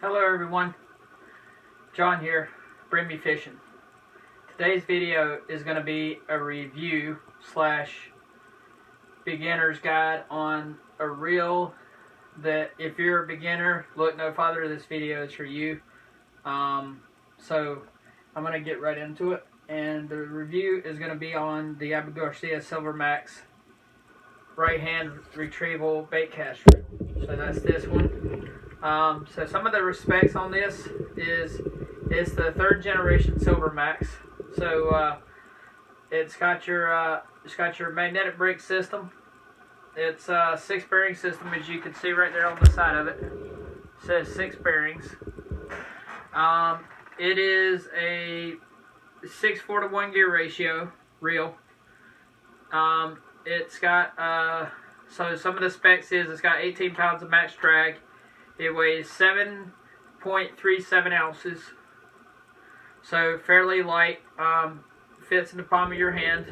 Hello everyone, John here, Bring Me Fishing. Today's video is going to be a review slash beginner's guide on a reel that if you're a beginner, look no farther, this video is for you. So I'm going to get right into it, and the review is going to be on the Abu Garcia Silver Max right hand retrieval bait caster. So that's this one. So some of the specs on this is it's the 3rd generation Silver Max. So it's got your magnetic brake system. It's a 6 bearing system, as you can see right there on the side of it. It says 6 bearings. It is a 6:4 to 1 gear ratio reel. It's got so some of the specs is it's got 18 pounds of max drag. It weighs 7.37 ounces, so fairly light. Fits in the palm of your hand,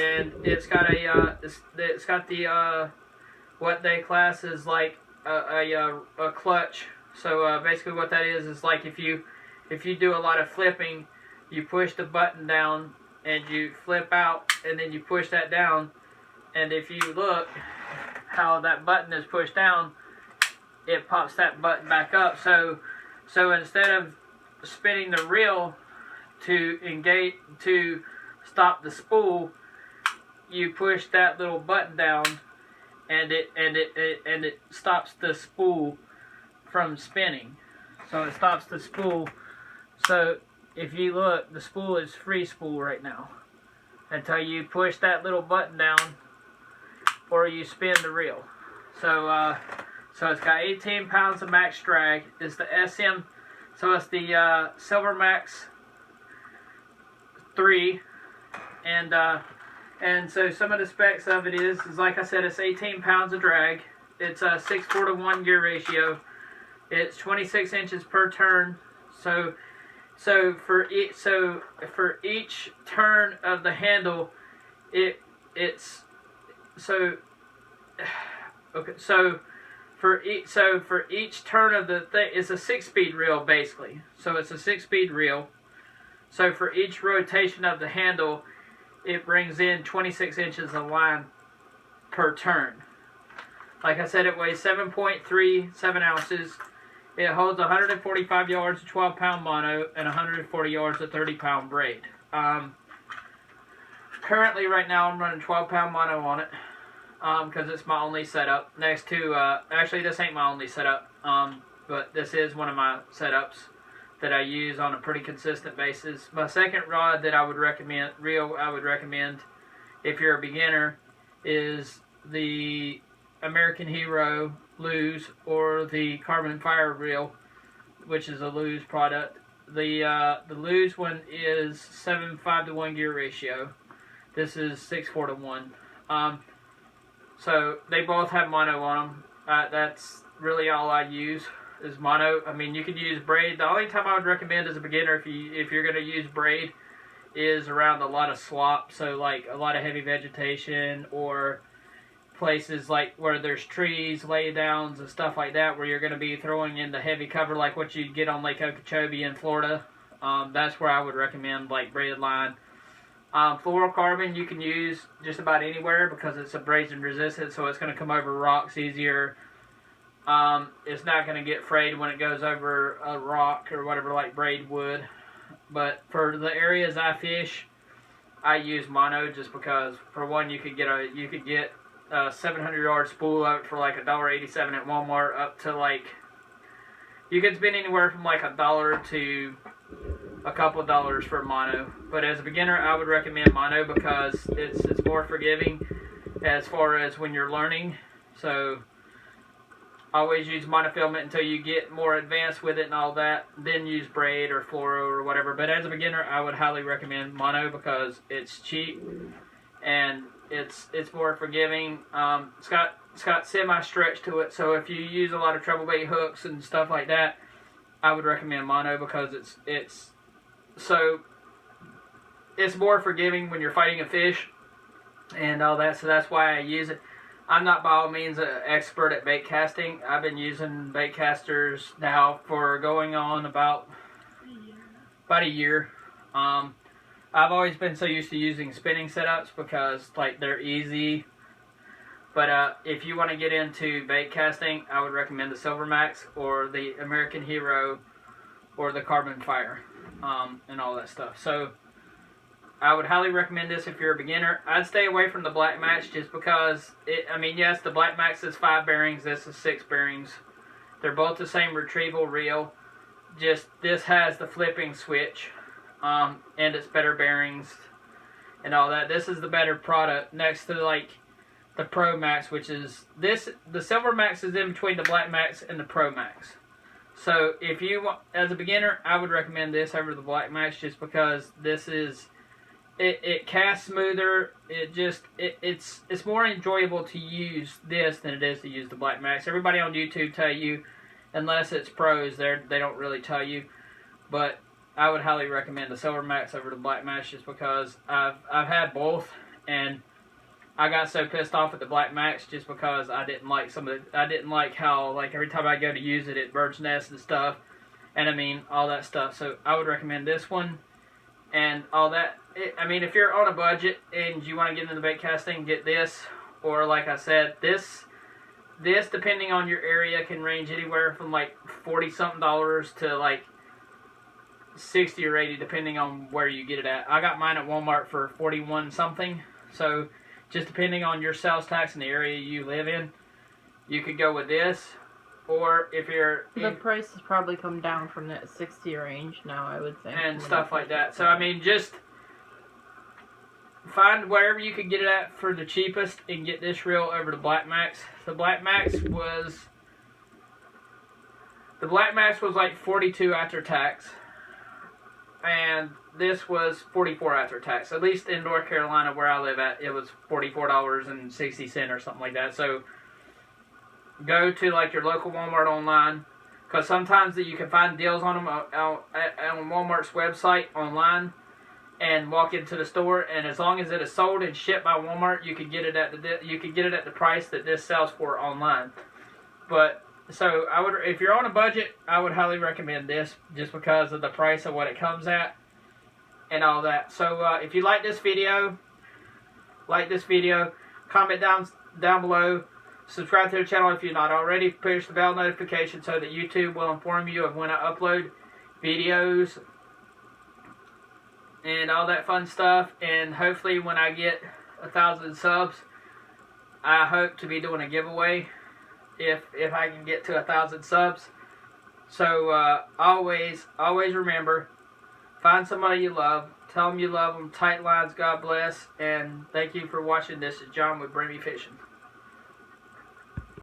and it's got the what they class as like a clutch. So basically, what that is like if you do a lot of flipping, you push the button down and you flip out, and then you push that down, and if you look how that button is pushed down, it pops that button back up. So instead of spinning the reel to stop the spool, you push that little button down, and it stops the spool from spinning. So it stops the spool. So if you look, the spool is free spool right now until you push that little button down or you spin the reel. So it's got 18 pounds of max drag. It's the SM, so it's the Silver Max 3, and so some of the specs of it is like I said, it's 18 pounds of drag. It's a 6:4 to 1 gear ratio. It's 26 inches per turn. So for each turn of the handle, For each turn of the thing, it's a 6-speed reel basically. So it's a 6-speed reel. So for each rotation of the handle, it brings in 26 inches of line per turn. Like I said, it weighs 7.37 ounces. It holds 145 yards of 12-pound mono and 140 yards of 30-pound braid. Currently, right now, I'm running 12-pound mono on it. Because it's my only setup. Next to, actually this ain't my only setup, but this is one of my setups that I use on a pretty consistent basis. My second rod that I would recommend, if you're a beginner, is the American Hero Lose or the Carbon Fire reel, which is a Lose product. The Lose one is 7.5 to 1 gear ratio. This is 6:4 to 1. So they both have mono on them. That's really all I use is mono. I mean, you could use braid. The only time I would recommend as a beginner, if you're going to use braid, is around a lot of slop. So like a lot of heavy vegetation, or places like where there's trees, laydowns, and stuff like that, where you're going to be throwing in the heavy cover like what you'd get on Lake Okeechobee in Florida. That's where I would recommend like braided line. Fluorocarbon you can use just about anywhere because it's abrasion resistant, so it's going to come over rocks easier. It's not going to get frayed when it goes over a rock or whatever like braid would. But for the areas I fish, I use mono just because, for one, you could get a 700-yard spool out for like $1.87 at Walmart, up to like, you could spend anywhere from like $1 to a couple of dollars for mono. But as a beginner, I would recommend mono because it's more forgiving as far as when you're learning. So always use monofilament until you get more advanced with it and all that. Then use braid or fluoro or whatever. But as a beginner, I would highly recommend mono because it's cheap and it's more forgiving. It's got semi-stretch to it, so if you use a lot of treble bait hooks and stuff like that, I would recommend mono because it's more forgiving when you're fighting a fish and all that. So that's why I use it. I'm not by all means an expert at bait casting. I've been using bait casters now for going on about a year. I've always been so used to using spinning setups because like they're easy. But if you want to get into bait casting, I would recommend the Silver Max or the American Hero or the Carbon Fire and all that stuff. So I would highly recommend this if you're a beginner. I'd stay away from the Black Max just because, yes, the Black Max is 5 bearings, this is 6 bearings. They're both the same retrieval reel. Just this has the flipping switch and it's better bearings and all that. This is the better product next to like the Pro Max, which is this. The Silver Max is in between the Black Max and the Pro Max. So if you want, as a beginner, I would recommend this over the Black Max just because this is, it casts smoother. It's more enjoyable to use this than it is to use the Black Max. Everybody on YouTube tell you, unless it's pros, they don't really tell you. But I would highly recommend the Silver Max over the Black Max just because I've had both, and I got so pissed off at the Black Max just because I didn't like how like every time I go to use it, it bird's nests and stuff, and I mean all that stuff. So I would recommend this one and all that. If you're on a budget and you want to get into the bait casting, get this, or like I said, this depending on your area can range anywhere from like $40-something to like 60 or 80 depending on where you get it at. I got mine at Walmart for 41 something. So just depending on your sales tax and the area you live in, you could go with this. Or if you're... The price has probably come down from that 60 range now, I would say. And stuff like that. So, just find wherever you can get it at for the cheapest and get this reel over the Black Max. The Black Max was like 42 after tax. And this was 44 after tax. At least in North Carolina where I live at, it was $44.60 or something like that. So go to like your local Walmart online, because sometimes you can find deals on them on Walmart's website online, and walk into the store, and as long as it is sold and shipped by Walmart, you can get it at the price that this sells for online. But so if you're on a budget, I would highly recommend this just because of the price of what it comes at and all that. So if you like this video, comment down below, subscribe to the channel if you're not already, push the bell notification so that YouTube will inform you of when I upload videos and all that fun stuff. And hopefully when I get 1,000 subs, I hope to be doing a giveaway if I can get to 1,000 subs. So always remember, find somebody you love, tell them you love them, tight lines, God bless, and thank you for watching. This is John with Brimmy Fishing.